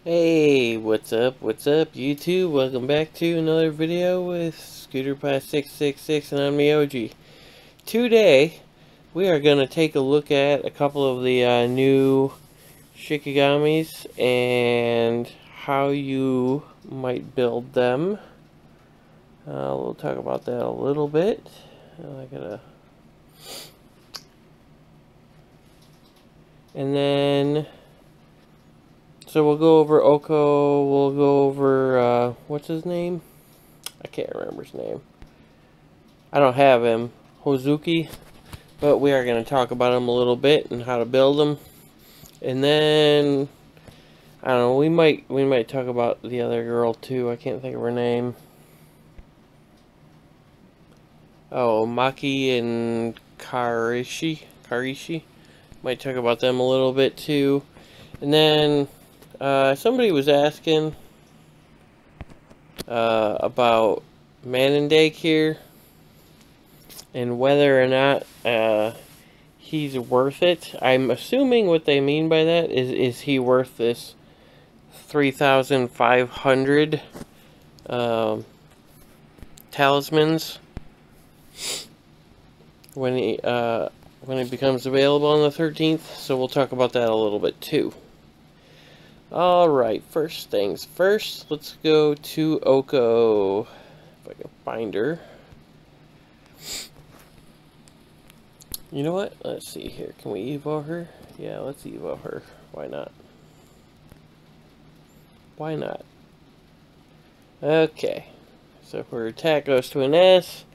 Hey, what's up, YouTube? Welcome back to another video with ScooterPie666 and onmyoji. Today, we are going to take a look at a couple of the new shikigamis and how you might build them. We'll talk about that a little bit. And then... So we'll go over Oko, we'll go over, what's his name? I can't remember his name. I don't have him. Hozuki. But we are going to talk about him a little bit and how to build him. And then, I don't know, we might talk about the other girl too. I can't think of her name. Oh, Maki and Karishi. Might talk about them a little bit too. And then... somebody was asking about mannendake here and whether or not he's worth it. I'm assuming what they mean by that is he worth this 3,500 talismans when it becomes available on the 13th. So we'll talk about that a little bit too. Alright, first things first, let's go to Oko, if I can find her. You know what, let's see here, can we evo her? Yeah, let's evo her, why not? Why not? Okay, so her attack goes to an S,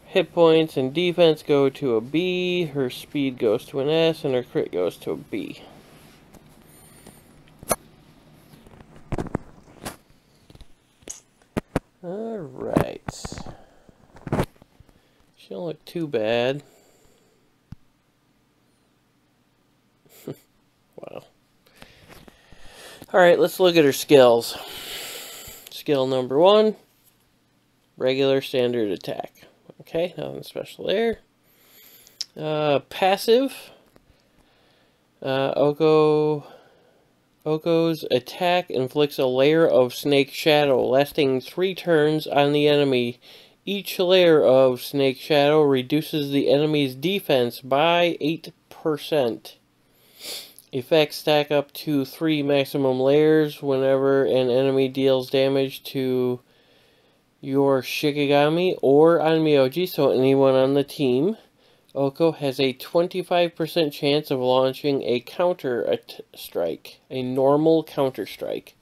hit points and defense go to a B, her speed goes to an S, and her crit goes to a B. Alright. She don't look too bad. Wow. Alright, let's look at her skills. Skill number 1. Regular standard attack. Okay, nothing special there. Passive. Oko's attack inflicts a layer of snake shadow, lasting 3 turns on the enemy. Each layer of snake shadow reduces the enemy's defense by 8%. Effects stack up to 3 maximum layers whenever an enemy deals damage to your shikigami or onmyoji, so anyone on the team. Oko has a 25% chance of launching a counter strike, a normal counter strike.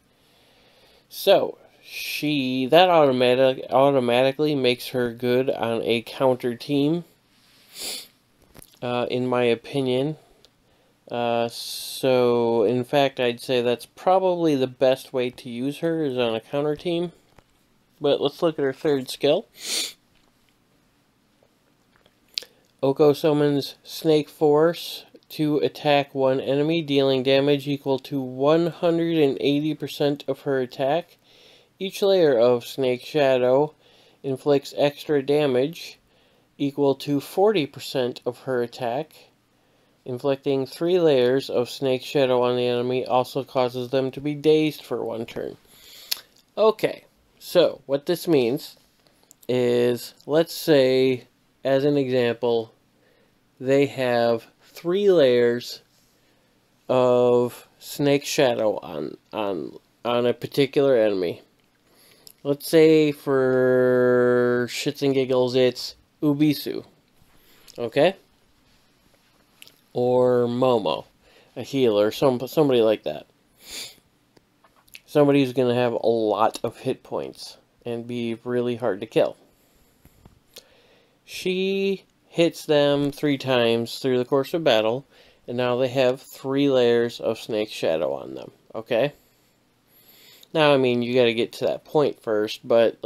So, that automatically makes her good on a counter team, in my opinion. So, in fact, I'd say that's probably the best way to use her is on a counter team. But let's look at her third skill. Oko summons Snake Force to attack one enemy, dealing damage equal to 180% of her attack. Each layer of Snake Shadow inflicts extra damage equal to 40% of her attack. Inflicting 3 layers of Snake Shadow on the enemy also causes them to be dazed for 1 turn. Okay, so what this means is, let's say, as an example, they have 3 layers of Snake Shadow on a particular enemy. Let's say for shits and giggles it's Ubisu, okay? Or Momo, a healer, somebody like that. Somebody who's going to have a lot of hit points and be really hard to kill. She hits them 3 times through the course of battle, and now they have 3 layers of Snake Shadow on them, okay? Now, I mean, you gotta get to that point first, but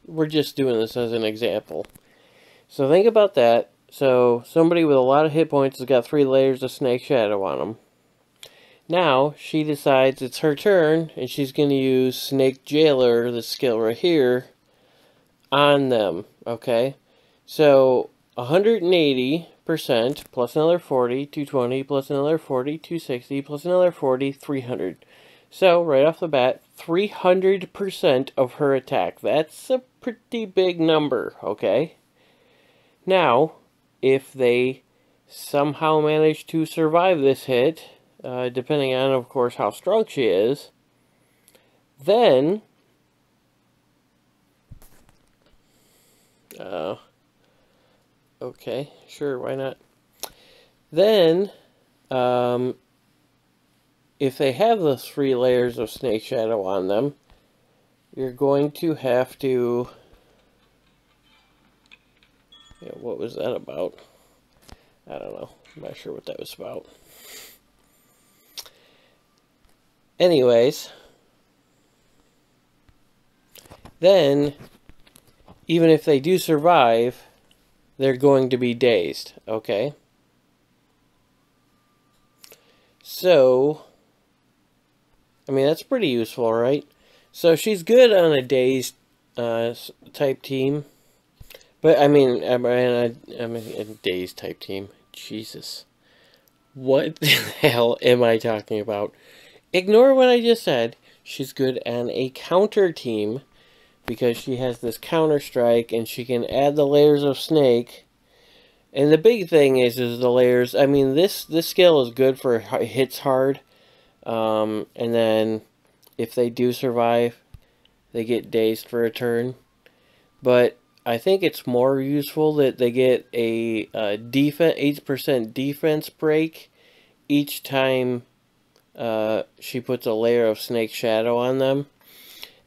we're just doing this as an example. So think about that. So, somebody with a lot of hit points has got 3 layers of Snake Shadow on them. Now, she decides it's her turn, and she's gonna use Snake Jailer, the skill right here, on them, okay? So, 180% plus another 40, 220, plus another 40, 260, plus another 40, 300. So, right off the bat, 300% of her attack. That's a pretty big number, okay? Now, if they somehow manage to survive this hit, depending on, of course, how strong she is, then... okay, sure, why not? Then, if they have the 3 layers of Snake Shadow on them, you're going to have to... yeah, what was that about? I don't know. I'm not sure what that was about. Anyways, then, even if they do survive, they're going to be dazed, okay? So, I mean, that's pretty useful, right? So she's good on a dazed type team. But, I mean, I'm a dazed type team. Jesus. What the hell am I talking about? Ignore what I just said. She's good on a counter team because she has this counter strike and she can add the layers of snake. And the big thing is the layers. I mean, this skill is good for hits hard. And then if they do survive, they get dazed for a turn. But I think it's more useful that they get a 8% defense break each time she puts a layer of Snake Shadow on them.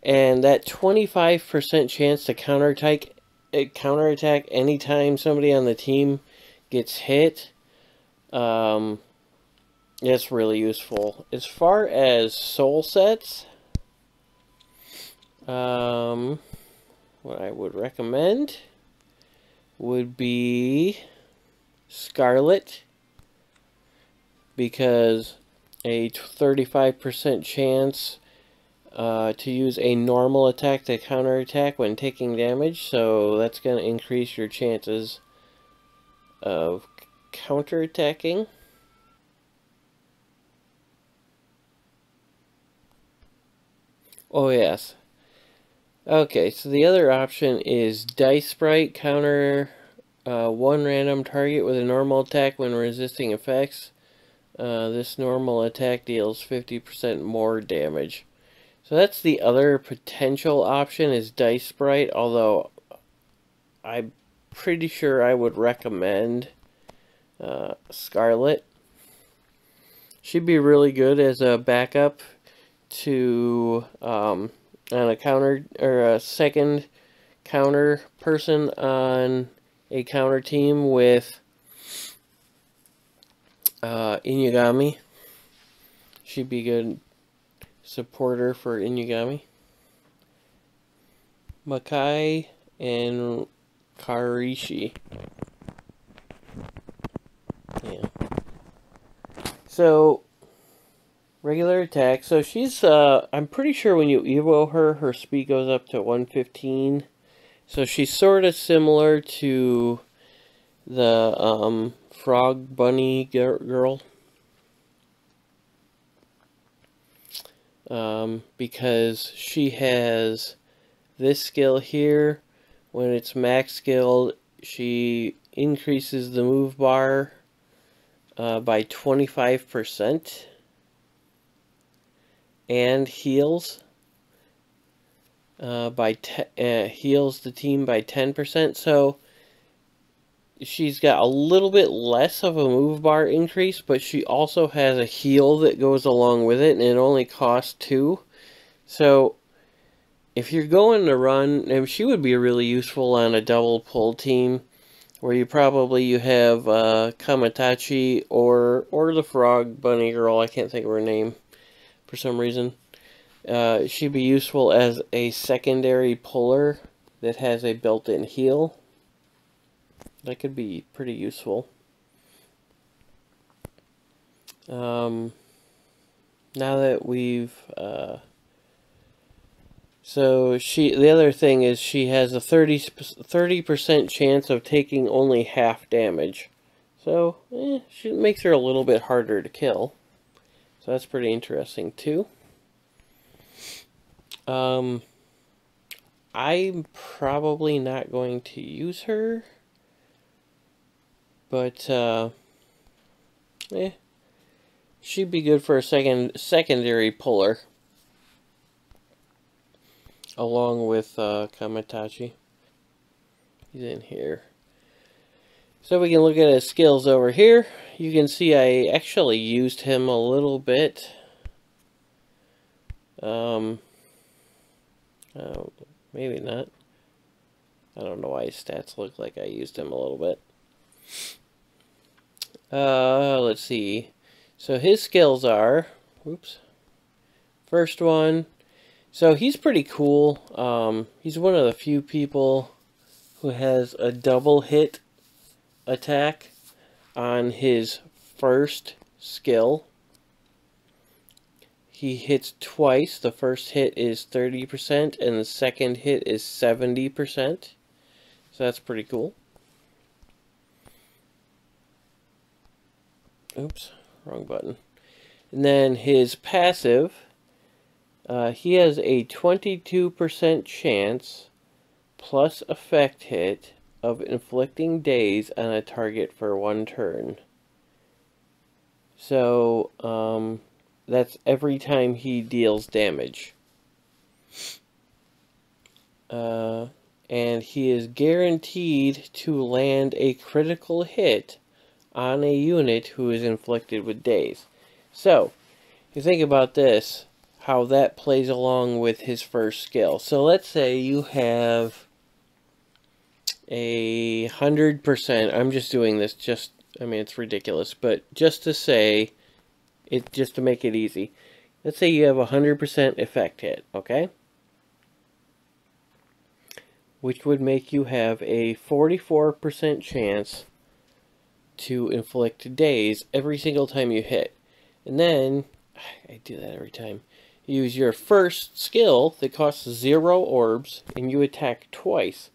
And that 25% chance to counterattack anytime somebody on the team gets hit, that's really useful. As far as soul sets, what I would recommend would be Scarlet, because a 35% chance to use a normal attack to counterattack when taking damage, so that's going to increase your chances of counterattacking. Oh yes. Okay, so the other option is Dice Sprite, counter one random target with a normal attack when resisting effects. This normal attack deals 50% more damage. So that's the other potential option, is Dice Sprite, although I'm pretty sure I would recommend Scarlet. She'd be really good as a backup to on a counter, or a second counter person on a counter team with Inugami. She'd be good supporter for Inugami. Makai and Karishi. Yeah. So, regular attack. So she's, I'm pretty sure when you evo her, her speed goes up to 115. So she's sort of similar to the frog bunny girl. Because she has this skill here. When it's max skilled, she increases the move bar by 25% and heals heals the team by 10%. So she's got a little bit less of a move bar increase, but she also has a heal that goes along with it, and it only costs 2. So if you're going to run, and she would be really useful on a double pull team, where you have Kamatachi or the frog bunny girl. I can't think of her name for some reason. She'd be useful as a secondary puller that has a built-in heal. That could be pretty useful. Now that we've the other thing is she has a 30% chance of taking only half damage. So, she makes her a little bit harder to kill. So that's pretty interesting too. I'm probably not going to use her, but she'd be good for a secondary puller, along with Kamatachi. He's in here. So we can look at his skills over here. You can see I actually used him a little bit. Maybe not. I don't know why his stats look like I used him a little bit. Let's see. So his skills are, first one. So he's pretty cool. He's one of the few people who has a double hit attack on his first skill. He hits twice. The first hit is 30% and the second hit is 70%. So that's pretty cool. Oops, wrong button. And then his passive, he has a 22% chance plus effect hit of inflicting daze on a target for 1 turn. So, that's every time he deals damage. And he is guaranteed to land a critical hit on a unit who is inflicted with daze. So, you think about this, how that plays along with his first skill. So let's say you have a 100%, I'm just doing this I mean it's ridiculous, but just to say, just to make it easy. Let's say you have a 100% effect hit, okay? Which would make you have a 44% chance to inflict daze every single time you hit. And then, I do that every time. You use your first skill that costs 0 orbs, and you attack twice.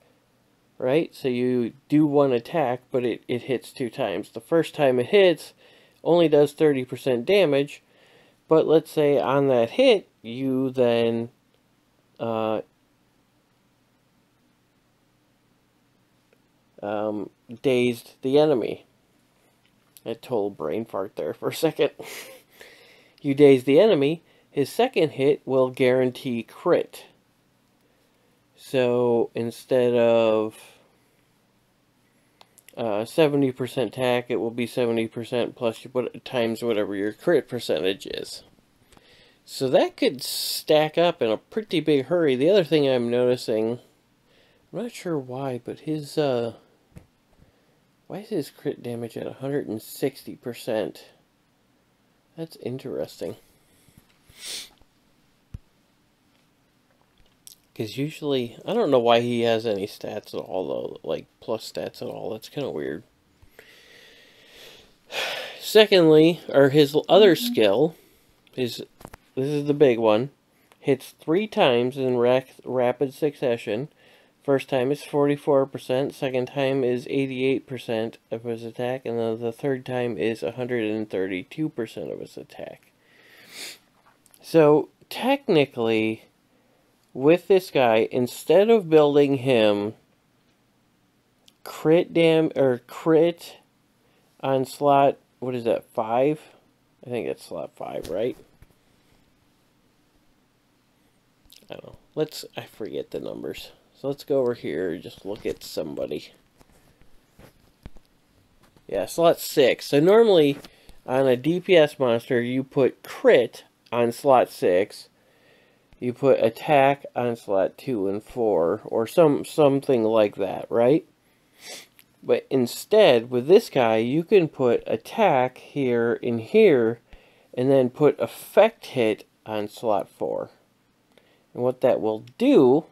Right? So you do 1 attack, but it hits 2 times. The first time it hits only does 30% damage, but let's say on that hit, you then dazed the enemy. A total brain fart there for a second. You daze the enemy, his second hit will guarantee crit. So instead of 70% attack, it will be 70% plus you put times whatever your crit percentage is. So that could stack up in a pretty big hurry. The other thing I'm noticing, I'm not sure why, but his why is his crit damage at 160%? That's interesting. Because usually, I don't know why he has any stats at all, though, like plus stats at all. That's kind of weird. Secondly, or his other skill, this is the big one, hits 3 times in rapid succession. First time is 44%, second time is 88% of his attack, and then the third time is 132% of his attack. So, technically, with this guy, instead of building him crit on slot, what is that, 5? I think it's slot 5, right? I don't know. I forget the numbers. So let's go over here and just look at somebody. Yeah, slot 6. So normally on a DPS monster, you put crit on slot 6. You put attack on slot 2 and 4, or something like that, right? But instead, with this guy, you can put attack here and here, and then put effect hit on slot 4. And what that will do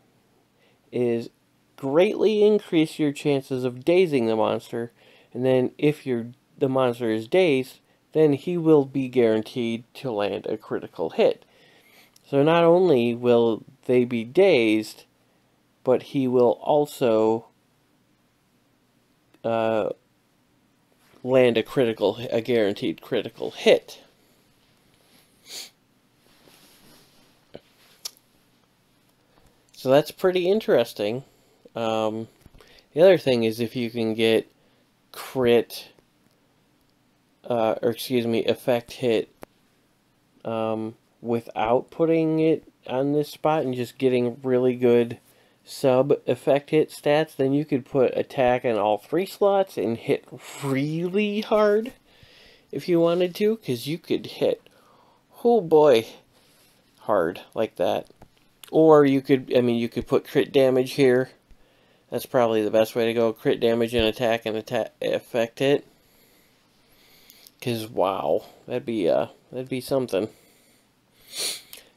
is greatly increase your chances of dazing the monster, and then if the monster is dazed, then he will be guaranteed to land a critical hit. So not only will they be dazed, but he will also land a guaranteed critical hit. So that's pretty interesting. The other thing is if you can get crit, or excuse me, effect hit without putting it on this spot and just getting really good sub effect hit stats, then you could put attack on all 3 slots and hit really hard if you wanted to, because you could hit, oh boy, hard like that. Or you could, I mean, you could put crit damage here. That's probably the best way to go. Crit damage and attack effect hit. Because wow, that'd be something.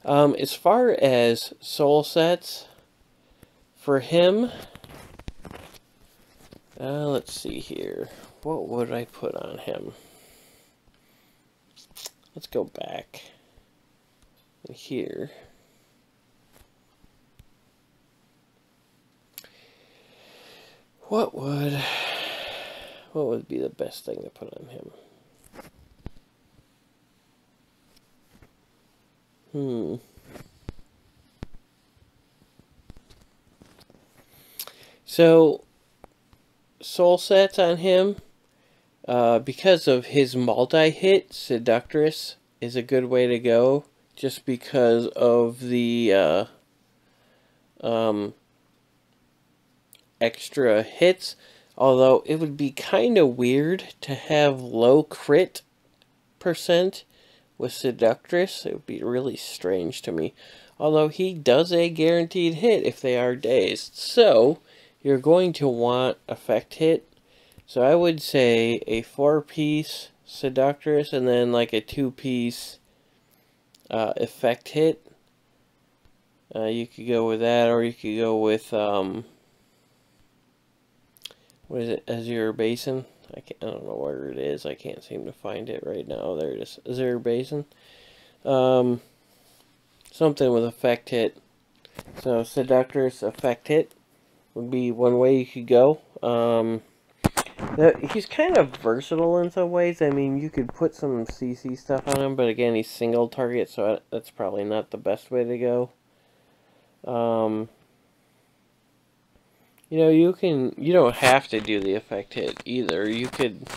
As far as soul sets for him, let's see here. What would I put on him? Let's go back here. What would be the best thing to put on him? So, soul sets on him, because of his multi-hit, Seductress is a good way to go, just because of the extra hits. Although it would be kind of weird to have low crit percent with Seductress. It would be really strange to me. Although he does a guaranteed hit if they are dazed. So, you're going to want effect hit. So I would say a 4-piece Seductress and then like a 2-piece effect hit. You could go with that, or you could go with, what is it, Azure Basin? I don't know where it is. I can't seem to find it right now. There it is. Azure Basin. Something with effect hit. So Seductress effect hit would be one way you could go. He's kind of versatile in some ways. I mean, you could put some CC stuff on him, but again, he's single target, so that's probably not the best way to go. You know, you don't have to do the effect hit either. You can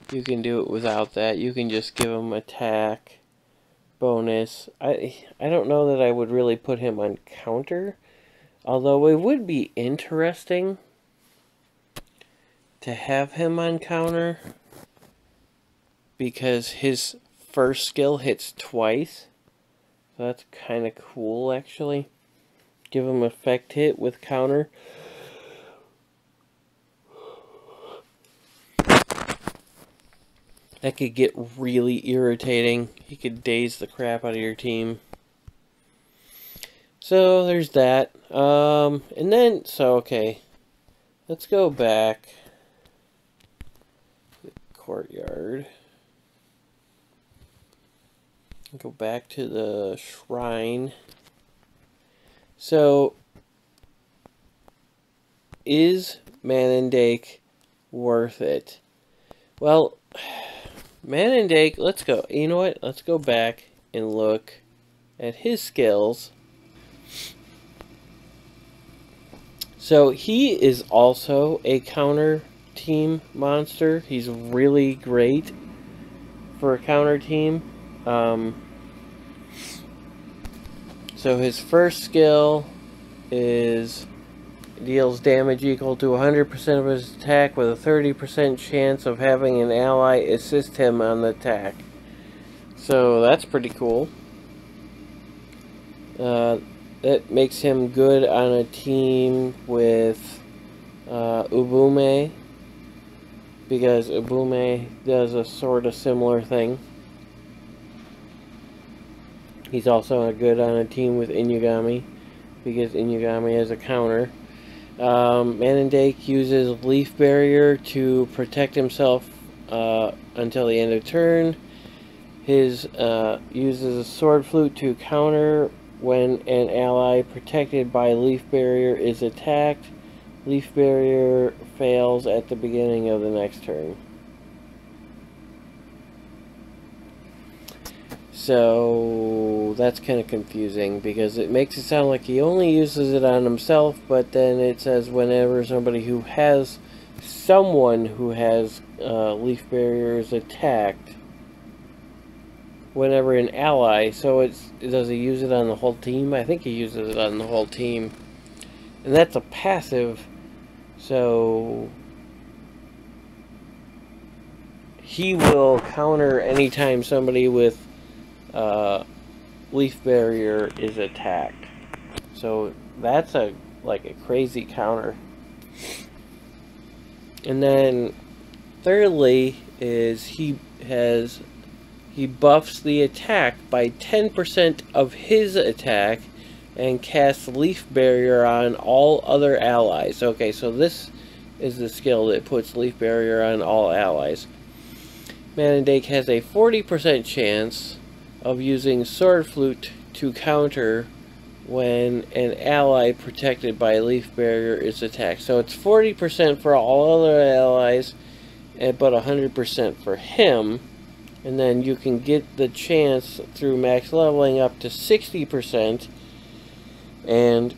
do it without that. You can just give him attack bonus. I don't know that I would really put him on counter, although it would be interesting to have him on counter because his first skill hits twice. So that's kind of cool, actually. Give him effect hit with counter. That could get really irritating. He could daze the crap out of your team. So there's that. And then, so okay. Let's go back to the courtyard. Go back to the shrine. So, is Mannendake worth it? Well, Mannendake, let's go. You know what? Let's go back and look at his skills. So he is also a counter team monster. He's really great for a counter team. So his first skill is deals damage equal to 100% of his attack with a 30% chance of having an ally assist him on the attack. So that's pretty cool. That makes him good on a team with Ubume, because Ubume does a sort of similar thing. He's also good on a team with Inugami, because Inugami has a counter. Mannendake uses Leaf Barrier to protect himself until the end of turn. His uses a Sword Flute to counter when an ally protected by Leaf Barrier is attacked. Leaf Barrier fails at the beginning of the next turn. So that's kind of confusing because it makes it sound like he only uses it on himself, but then it says whenever somebody who has someone who has leaf barrier is attacked, whenever an ally. So does he use it on the whole team? I think he uses it on the whole team, and that's a passive. So he will counter anytime somebody with leaf barrier is attacked. So that's like a crazy counter. And then thirdly is he buffs the attack by 10% of his attack and casts leaf barrier on all other allies. Okay, so this is the skill that puts leaf barrier on all allies. Mannendake has a 40% chance of using Sword Flute to counter when an ally protected by leaf barrier is attacked. So it's 40% for all other allies, but 100% for him. And then you can get the chance through max leveling up to 60%, and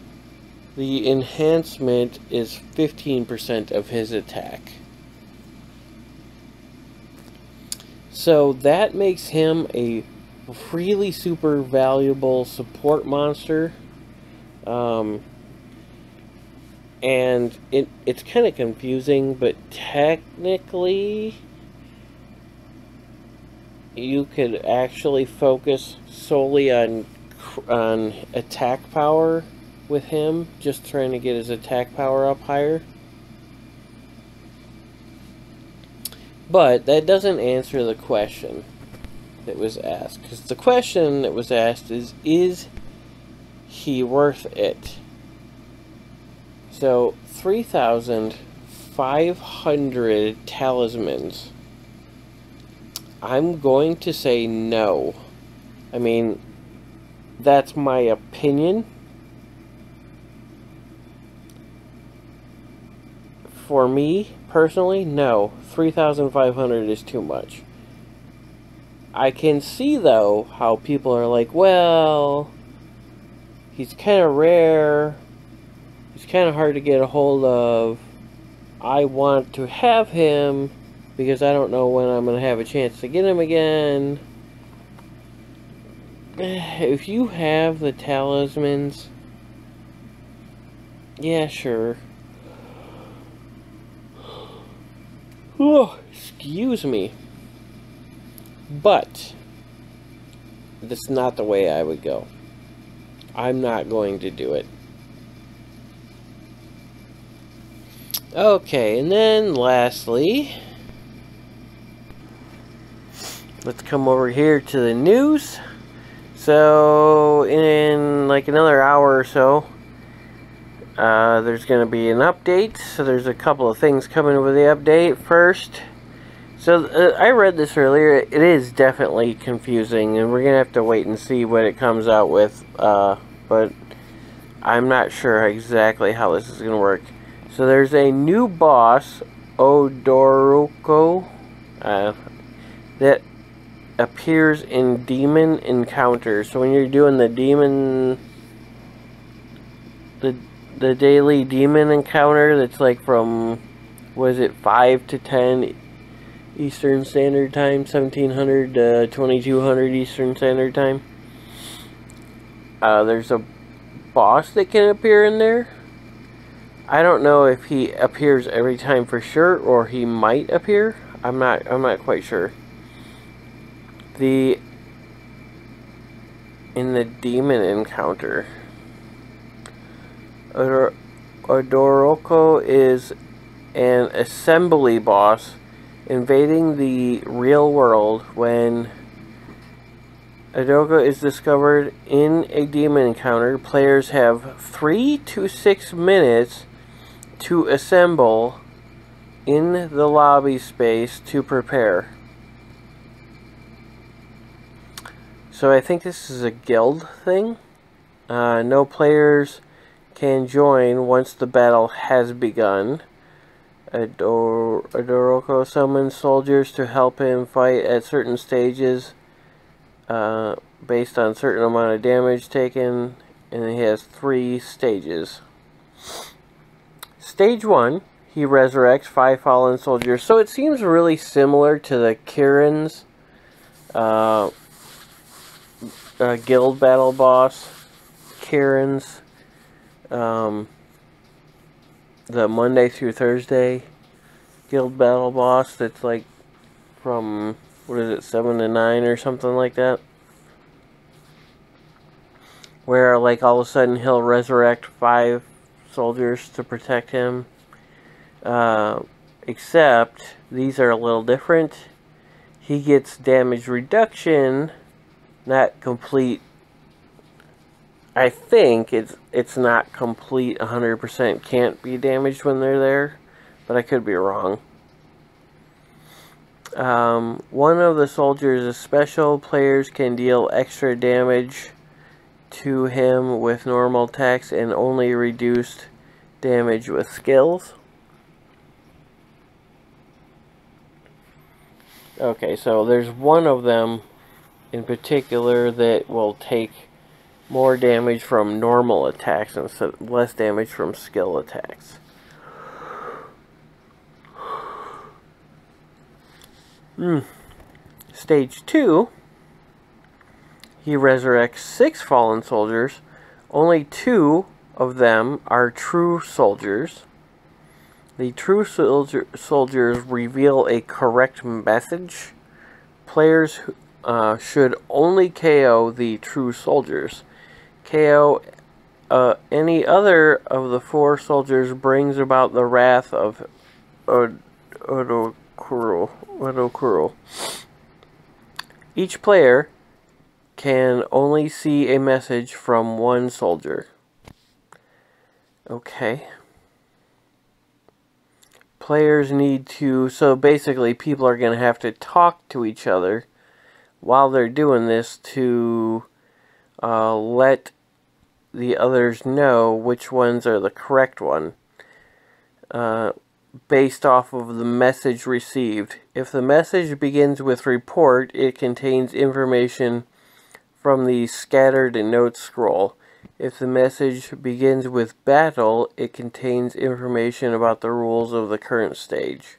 the enhancement is 15% of his attack. So that makes him a really super valuable support monster. And it's kind of confusing, but technically you could actually focus solely on attack power with him, just trying to get his attack power up higher. But that doesn't answer the question that was asked, because the question that was asked is he worth it? So 3,500 talismans. I'm going to say no. I mean, that's my opinion. For me, personally, no. 3,500 is too much. I can see, though, how people are like, well, he's kind of rare. He's kind of hard to get a hold of. I want to have him because I don't know when I'm going to have a chance to get him again. If you have the talismans, yeah, sure. Oh, excuse me. But that's not the way I would go. I'm not going to do it. Okay, and then lastly, let's come over here to the news. So in like another hour or so, there's going to be an update. So there's a couple of things coming with the update. First, so I read this earlier. It is definitely confusing, and we're going to have to wait and see what it comes out with. But I'm not sure exactly how this is going to work. So there's a new boss, Odoroko, that appears in demon encounters. So when you're doing the demon, the daily demon encounter, that's like from, what is it, 5 to 10 Eastern Standard Time, 1700 to 2200 Eastern Standard Time. There's a boss that can appear in there. I don't know if he appears every time for sure, or he might appear. I'm not quite sure. In the demon encounter, Odoroko is an assembly boss invading the real world. When Odoroko is discovered in a demon encounter, players have 3 to 6 minutes to assemble in the lobby space to prepare. So I think this is a guild thing. No players can join once the battle has begun. Odoroko summons soldiers to help him fight at certain stages based on a certain amount of damage taken, and he has 3 stages. Stage 1, he resurrects 5 fallen soldiers. So it seems really similar to the Kirin's guild battle boss. Kirin's the Monday through Thursday guild battle boss that's like from, what is it, 7 to 9 or something like that, where like all of a sudden he'll resurrect 5 soldiers to protect him, except these are a little different. He gets damage reduction, not complete. I think it's not complete 100%, can't be damaged when they're there, but I could be wrong. One of the soldiers is special. Players can deal extra damage to him with normal attacks and only reduced damage with skills. Okay, so there's one of them in particular that will take more damage from normal attacks and less damage from skill attacks. Stage 2, he resurrects 6 fallen soldiers. Only 2 of them are true soldiers. The true soldiers reveal a correct message. Players should only KO the true soldiers. KO any other of the 4 soldiers brings about the wrath of Odokuro. Each player can only see a message from 1 soldier. Okay. Players need to... So basically people are going to have to talk to each other while they're doing this to let the others know which ones are the correct one, based off of the message received. If the message begins with report, it contains information from the scattered note scroll. If the message begins with battle, it contains information about the rules of the current stage.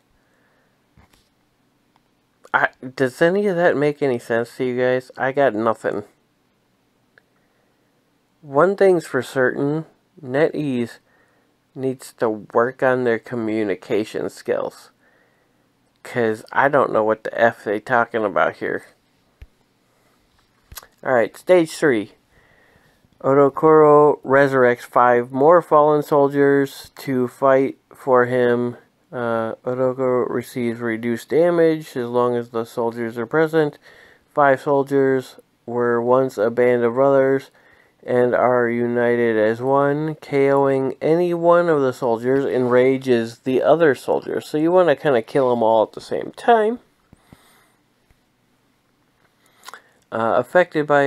Does any of that make any sense to you guys? I got nothing. One thing's for certain, NetEase needs to work on their communication skills. Because I don't know what the F they talking about here. Alright, stage 3. Odokuro resurrects 5 more fallen soldiers to fight for him. Odokuro receives reduced damage as long as the soldiers are present. 5 soldiers were once a band of brothers and are united as one. KOing any one of the soldiers enrages the other soldiers. So you want to kind of kill them all at the same time. Affected by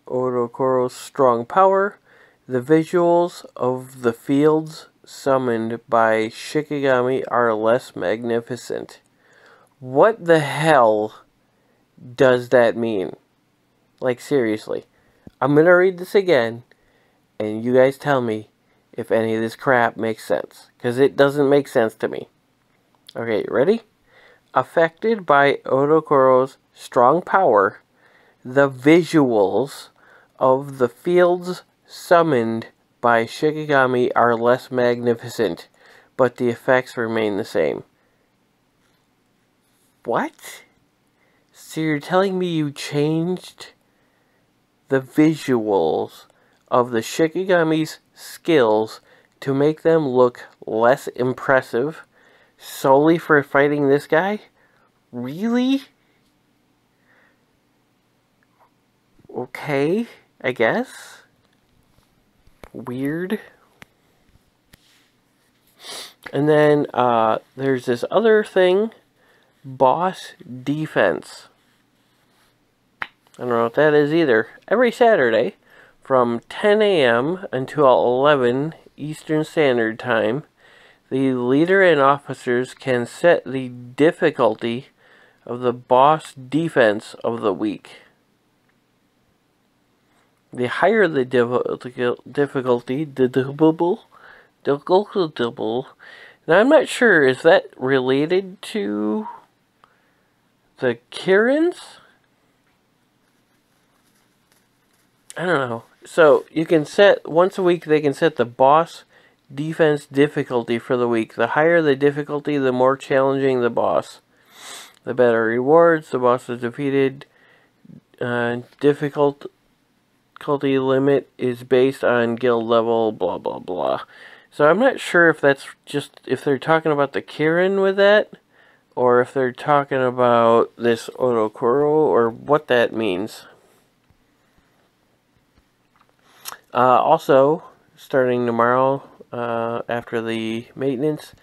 Odokuro's strong power, the visuals of the fields summoned by Shikigami are less magnificent. What the hell does that mean? Like, seriously. I'm going to read this again, and you guys tell me if any of this crap makes sense. Because it doesn't make sense to me. Okay, ready? Affected by Odokuro's strong power, the visuals of the fields summoned by Shikigami are less magnificent, but the effects remain the same. What? So you're telling me you changed the visuals of the Shikigami's skills to make them look less impressive solely for fighting this guy? Really? Okay, I guess. Weird. And then there's this other thing, boss defense. I don't know what that is either. Every Saturday from 10 a.m. until 11 Eastern Standard Time, the leader and officers can set the difficulty of the boss defense of the week. The higher the difficulty, now I'm not sure, is that related to the Kirins? I don't know. So you can set, once a week they can set the boss defense difficulty for the week. The higher the difficulty, the more challenging the boss. The better rewards. The boss is defeated. Difficulty limit is based on guild level, blah blah blah. So I'm not sure if that's just, if they're talking about the Kirin with that, or if they're talking about this Odokuro, or what that means. Also, starting tomorrow, after the maintenance,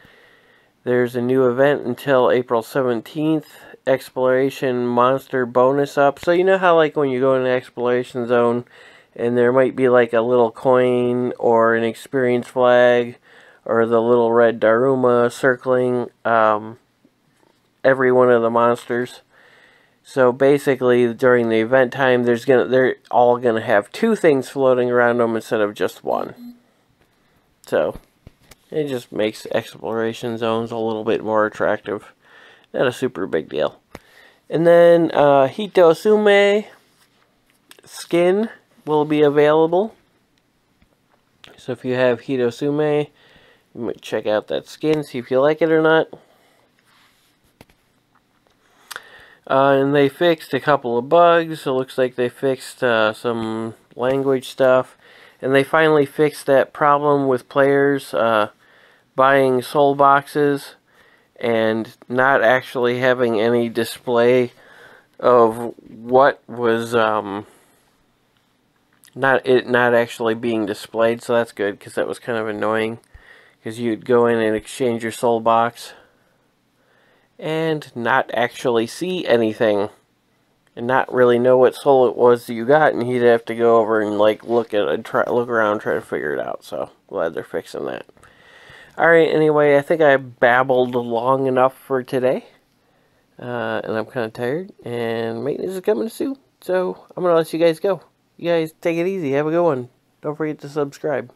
there's a new event until April 17th, Exploration Monster Bonus Up. So you know how like when you go in an exploration zone, and there might be like a little coin, or an experience flag, or the little red Daruma circling every one of the monsters. So basically, during the event time, they're all gonna have 2 things floating around them instead of just 1. So it just makes exploration zones a little bit more attractive. Not a super big deal. And then Hitosume skin will be available. So if you have Hitosume, you might check out that skin, see if you like it or not. And they fixed a couple of bugs. It looks like they fixed some language stuff. And they finally fixed that problem with players buying soul boxes and not actually having any display of what was not actually being displayed. So that's good, because that was kind of annoying, because you'd go in and exchange your soul box and not actually see anything, and not really know what soul it was that you got, and he'd have to go over and like look around, try to figure it out. So glad they're fixing that. Alright, anyway, I think I babbled long enough for today, and I'm kind of tired, and maintenance is coming soon, so I'm gonna let you guys go. You guys take it easy, have a good one. Don't forget to subscribe.